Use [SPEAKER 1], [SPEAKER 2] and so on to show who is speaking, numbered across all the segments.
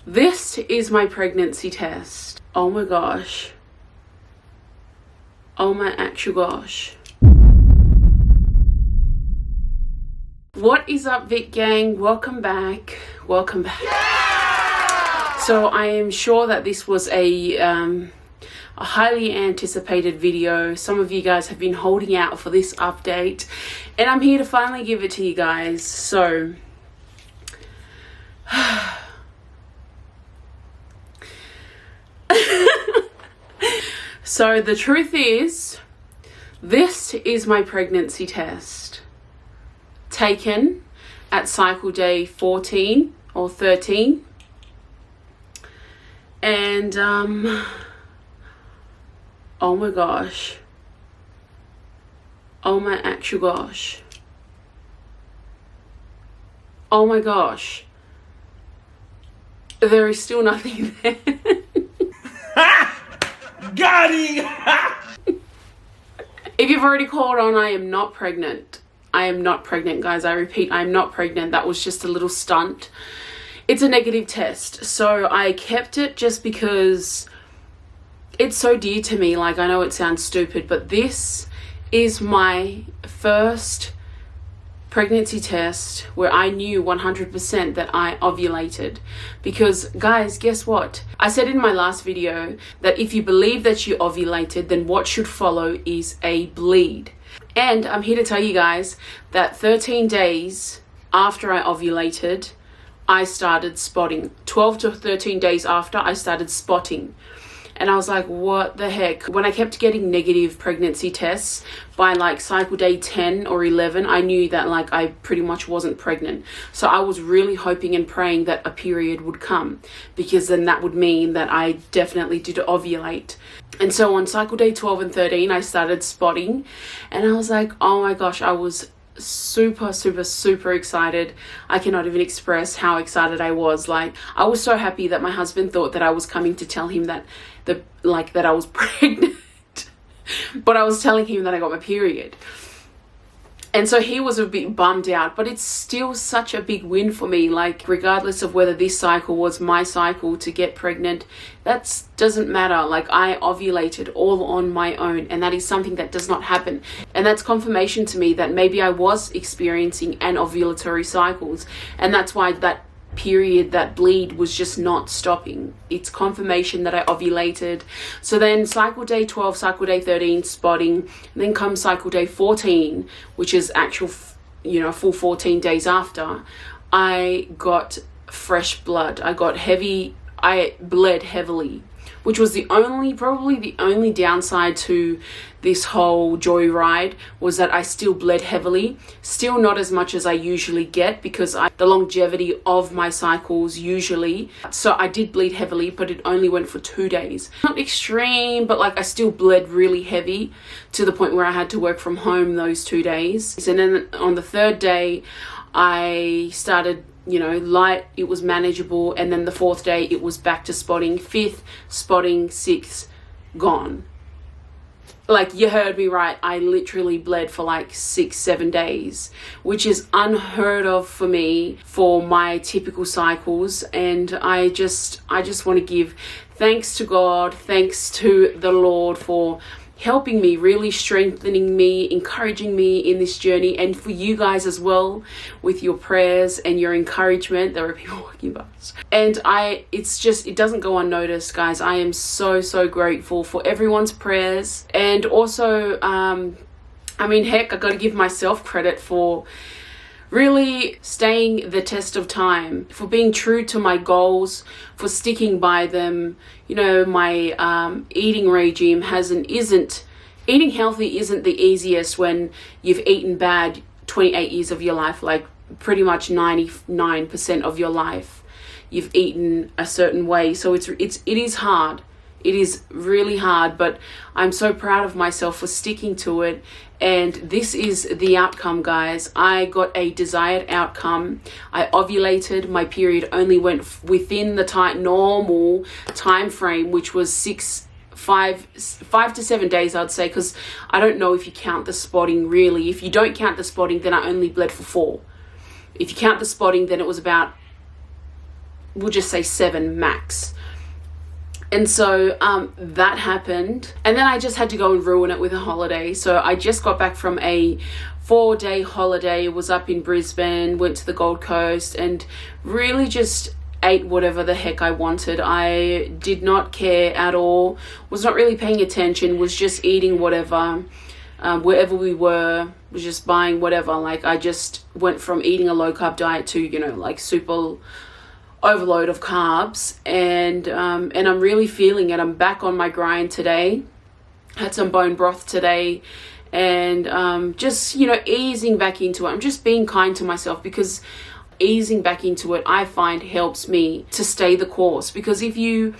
[SPEAKER 1] This is my pregnancy test. Oh my gosh. Oh my actual gosh. What is up, Vic gang? Welcome back. Welcome back. Yeah! So I am sure that this was a highly anticipated video. Some of you guys have been holding out for this update, and I'm here to finally give it to you guys. So so the truth is, this is my pregnancy test taken at cycle day 14 or 13, and oh my gosh, oh my actual gosh, oh my gosh, there is still nothing there.
[SPEAKER 2] Got him!
[SPEAKER 1] If you've already called on, I am not pregnant. I am not pregnant, guys. I repeat, I am not pregnant. That was just a little stunt. It's a negative test. So I kept it just because it's so dear to me. Like, I know it sounds stupid, but this is my first pregnancy test where I knew 100% that I ovulated. Because guys, guess what? I said in my last video that if you believe that you ovulated, then what should follow is a bleed. And I'm here to tell you guys that 13 days after I ovulated, I started spotting. 12 to 13 days after, I started spotting. And I was like, what the heck? When I kept getting negative pregnancy tests by like cycle day 10 or 11, I knew that like I pretty much wasn't pregnant. So I was really hoping and praying that a period would come, because then that would mean that I definitely did ovulate. And so on cycle day 12 and 13, I started spotting, and I was like, oh my gosh, I was super excited. I cannot even express how excited I was. Like, I was so happy that my husband thought that I was coming to tell him that that I was pregnant, but I was telling him that I got my period. And so he was a bit bummed out, but it's still such a big win for me. Like, regardless of whether this cycle was my cycle to get pregnant, that doesn't matter. Like, I ovulated all on my own, and that is something that does not happen. And that's confirmation to me that maybe I was experiencing an ovulatory cycles, and that's why that period, that bleed, was just not stopping. It's confirmation that I ovulated. So then cycle day 12, cycle day 13, spotting, and then comes cycle day 14, which is actual, full 14 days after, I got fresh blood. I bled heavily, which was probably the only downside to this whole joyride, was that I still bled heavily. Still not as much as I usually get, because the longevity of my cycles usually. So I did bleed heavily, but it only went for 2 days. Not extreme, but like I still bled really heavy to the point where I had to work from home those 2 days. And then on the third day, I started light, it was manageable, and then the fourth day it was back to spotting, fifth spotting, sixth gone. Like, you heard me right, I literally bled for like 6-7 days, which is unheard of for me for my typical cycles. And I just want to give thanks to God, thanks to the Lord for helping me, really strengthening me, encouraging me in this journey, and for you guys as well with your prayers and your encouragement. There are people walking past, and it doesn't go unnoticed, guys. I am so grateful for everyone's prayers. And also heck, I gotta give myself credit for really staying the test of time, for being true to my goals, for sticking by them. My eating regime eating healthy isn't the easiest when you've eaten bad 28 years of your life. Like, pretty much 99% of your life you've eaten a certain way. So it is hard. It is really hard, but I'm so proud of myself for sticking to it. And this is the outcome, guys. I got a desired outcome. I ovulated. My period only went within the normal time frame, which was 5 to 7 days, I'd say, because I don't know if you count the spotting really. If you don't count the spotting, then I only bled for 4. If you count the spotting, then it was about we'll just say 7 max. And so that happened, and then I just had to go and ruin it with a holiday. So I just got back from a 4-day holiday, was up in Brisbane, went to the Gold Coast, and really just ate whatever the heck I wanted. I did not care at all, was not really paying attention, was just eating whatever. Wherever we were, was just buying whatever. Like, I just went from eating a low carb diet to, you know, like super overload of carbs, and I'm really feeling it. I'm back on my grind today. Had some bone broth today, and just, you know, easing back into it. I'm just being kind to myself, because easing back into it, I find, helps me to stay the course. Because if you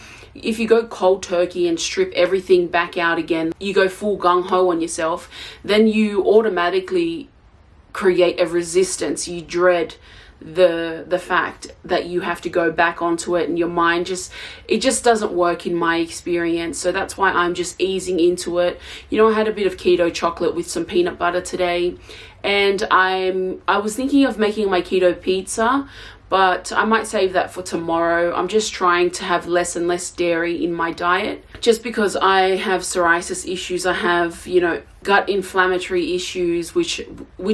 [SPEAKER 1] go cold turkey and strip everything back out again, you go full gung-ho on yourself, then you automatically create a resistance. You dread the fact that you have to go back onto it, and your mind it just doesn't work in my experience. So that's why I'm just easing into it. You know, I had a bit of keto chocolate with some peanut butter today, and I was thinking of making my keto pizza, but I might save that for tomorrow. I'm just trying to have less and less dairy in my diet, just because I have psoriasis issues. I have, you know, gut inflammatory issues, which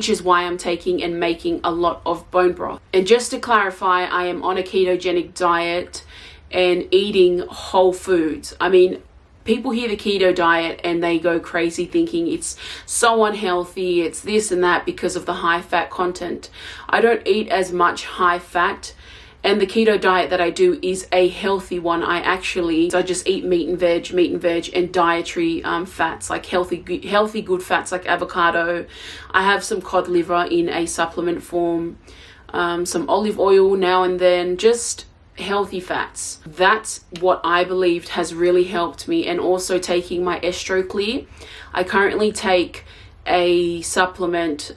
[SPEAKER 1] is why I'm taking and making a lot of bone broth. And just to clarify, I am on a ketogenic diet and eating whole foods. I mean, people hear the keto diet and they go crazy thinking it's so unhealthy, it's this and that, because of the high fat content. I don't eat as much high fat, and the keto diet that I do is a healthy one. I just eat meat and veg, and dietary fats, like healthy good fats like avocado. I have some cod liver in a supplement form, some olive oil now and then, just healthy fats. That's what I believed has really helped me. And also taking my EstroClear. I currently take a supplement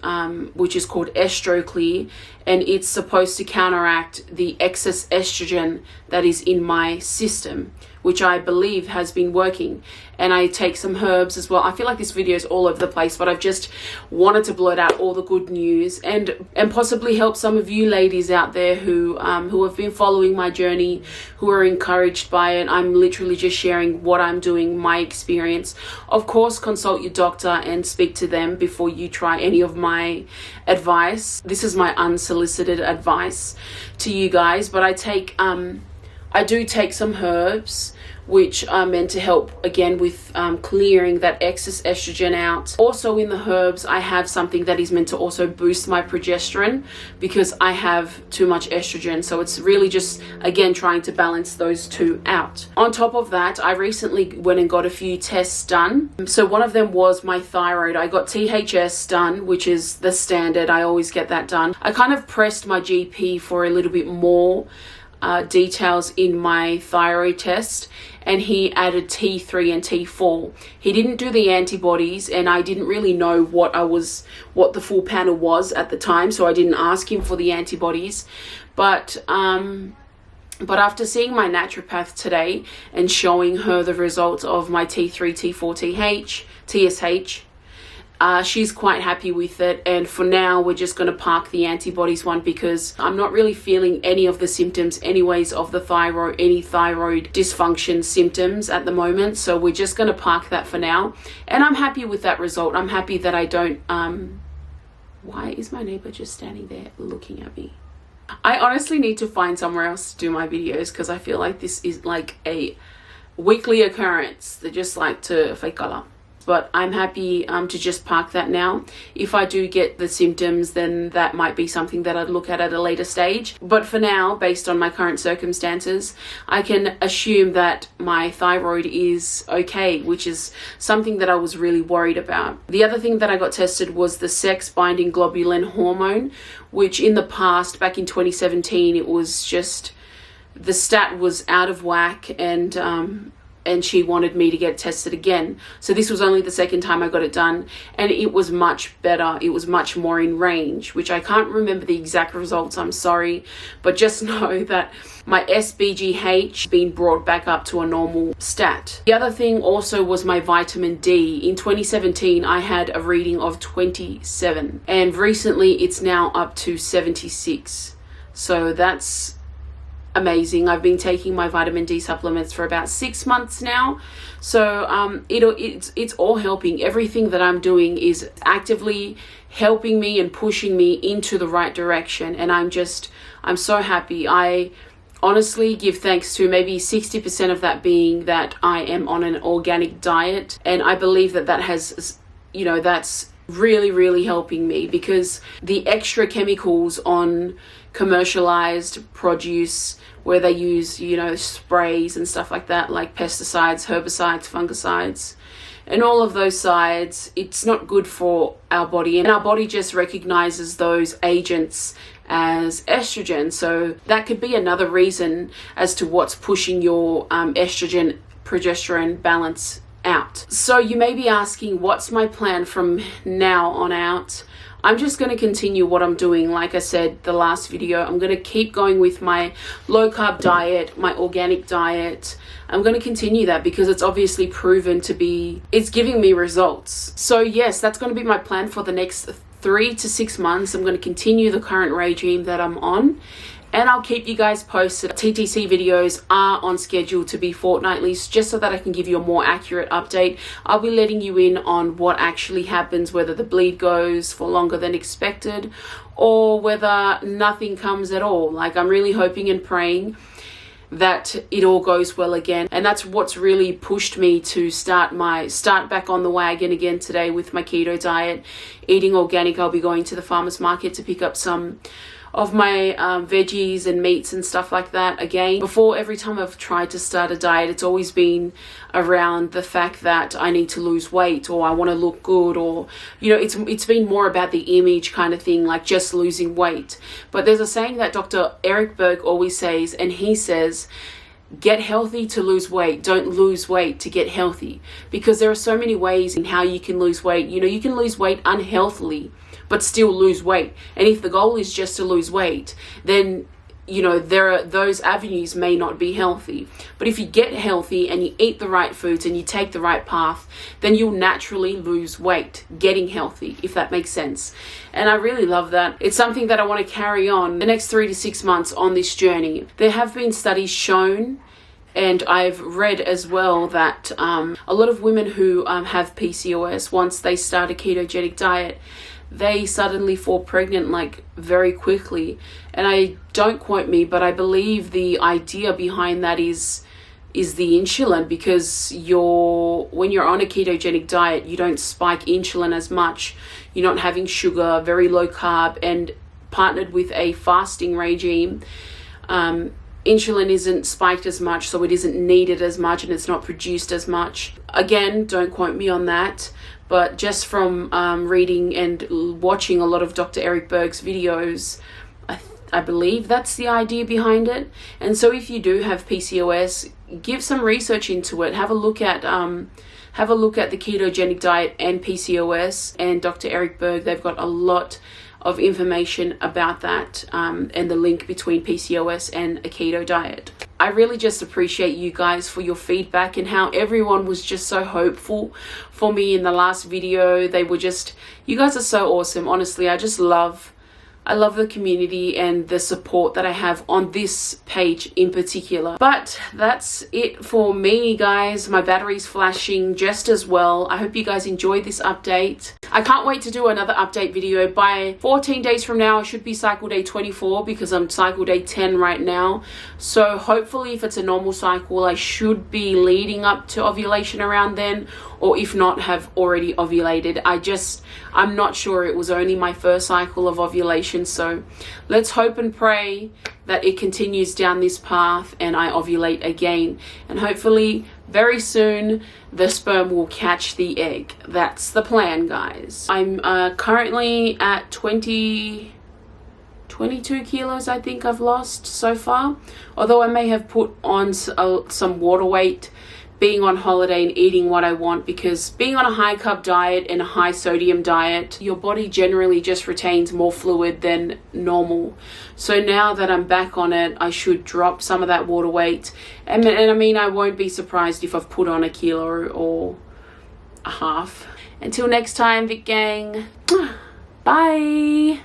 [SPEAKER 1] which is called EstroClear, and it's supposed to counteract the excess estrogen that is in my system, which I believe has been working. And I take some herbs as well. I feel like this video is all over the place, but I've just wanted to blurt out all the good news and possibly help some of you ladies out there who have been following my journey, who are encouraged by it. I'm literally just sharing what I'm doing, my experience. Of course, consult your doctor and speak to them before you try any of my advice. This is my unsolicited advice to you guys, but I do take some herbs which are meant to help again with clearing that excess estrogen out. Also in the herbs, I have something that is meant to also boost my progesterone, because I have too much estrogen. So it's really just, again, trying to balance those two out. On top of that, I recently went and got a few tests done. So one of them was my thyroid. I got THS done, which is the standard. I always get that done. I kind of pressed my GP for a little bit more details in my thyroid test, and he added T3 and T4. He didn't do the antibodies, and I didn't really know what the full panel was at the time, so I didn't ask him for the antibodies. But after seeing my naturopath today and showing her the results of my T3, T4, TSH, she's quite happy with it. And for now, we're just going to park the antibodies one, because I'm not really feeling any of the symptoms anyways of the thyroid, any thyroid dysfunction symptoms at the moment. So we're just going to park that for now. And I'm happy with that result. I'm happy that I don't, why is my neighbor just standing there looking at me? I honestly need to find somewhere else to do my videos, because I feel like this is like a weekly occurrence. They just like to fake color. But I'm happy to just park that now. If I do get the symptoms, then that might be something that I'd look at a later stage. But for now, based on my current circumstances, I can assume that my thyroid is okay, which is something that I was really worried about. The other thing that I got tested was the sex-binding globulin hormone, which in the past, back in 2017, it was just, the stat was out of whack, and she wanted me to get tested again. So this was only the second time I got it done, and it was much better. It was much more in range, which I can't remember the exact results, I'm sorry, but just know that my SBGH been brought back up to a normal stat. The other thing also was my vitamin D. In 2017, I had a reading of 27, and recently it's now up to 76. So that's amazing. I've been taking my vitamin D supplements for about 6 months now, so it's all helping. Everything that I'm doing is actively helping me and pushing me into the right direction, and I'm so happy. I honestly give thanks to maybe 60% of that being that I am on an organic diet, and I believe that has, that's really helping me, because the extra chemicals on commercialized produce where they use sprays and stuff like that, like pesticides, herbicides, fungicides, and all of those sides, it's not good for our body, and our body just recognizes those agents as estrogen. So that could be another reason as to what's pushing your estrogen progesterone balance out. So you may be asking, what's my plan from now on out? I'm just going to continue what I'm doing. Like I said the last video, I'm going to keep going with my low carb diet, my organic diet. I'm going to continue that because it's obviously proven to be, it's giving me results. So yes, that's going to be my plan for the next 3 to 6 months. I'm going to continue the current regime that I'm on, and I'll keep you guys posted. TTC videos are on schedule to be fortnightly, just so that I can give you a more accurate update. I'll be letting you in on what actually happens, whether the bleed goes for longer than expected or whether nothing comes at all. Like, I'm really hoping and praying that it all goes well again, and that's what's really pushed me to start back on the wagon again today with my keto diet, eating organic. I'll be going to the farmers market to pick up some of my veggies and meats and stuff like that again. Before, every time I've tried to start a diet, it's always been around the fact that I need to lose weight, or I want to look good, or it's been more about the image kind of thing, like just losing weight. But there's a saying that Dr. Eric Berg always says, and he says, get healthy to lose weight. Don't lose weight to get healthy, because there are so many ways in how you can lose weight. You can lose weight unhealthily but still lose weight. And if the goal is just to lose weight, then those avenues may not be healthy. But if you get healthy and you eat the right foods and you take the right path, then you'll naturally lose weight getting healthy, if that makes sense. And I really love that. It's something that I want to carry on the next 3 to 6 months on this journey. There have been studies shown, and I've read as well, that a lot of women who have PCOS, once they start a ketogenic diet, they suddenly fall pregnant, like, very quickly. And I, don't quote me, but I believe the idea behind that is the insulin, because when you're on a ketogenic diet, you don't spike insulin as much. You're not having sugar, very low carb, and partnered with a fasting regime, insulin isn't spiked as much, so it isn't needed as much and it's not produced as much. Again, don't quote me on that, but just from reading and watching a lot of Dr. Eric Berg's videos, I believe that's the idea behind it. And so if you do have PCOS, give some research into it. Have a look at the ketogenic diet and PCOS, and Dr. Eric Berg. They've got a lot of information about that, and the link between PCOS and a keto diet. I really just appreciate you guys for your feedback and how everyone was just so hopeful for me in the last video. You guys are so awesome. Honestly, I love the community and the support that I have on this page in particular. But that's it for me, guys. My battery's flashing just as well. I hope you guys enjoyed this update. I can't wait to do another update video. By 14 days from now, I should be cycle day 24 because I'm cycle day 10 right now. So hopefully, if it's a normal cycle, I should be leading up to ovulation around then, or if not, have already ovulated. I'm not sure. It was only my first cycle of ovulation, so let's hope and pray that it continues down this path and I ovulate again, and hopefully very soon the sperm will catch the egg. That's the plan, guys. I'm currently at 22 kilos, I think I've lost so far, although I may have put on some water weight being on holiday and eating what I want, because being on a high carb diet and a high sodium diet, your body generally just retains more fluid than normal. So now that I'm back on it, I should drop some of that water weight. And I mean, I won't be surprised if I've put on a kilo or a half. Until next time, Vic Gang. Bye.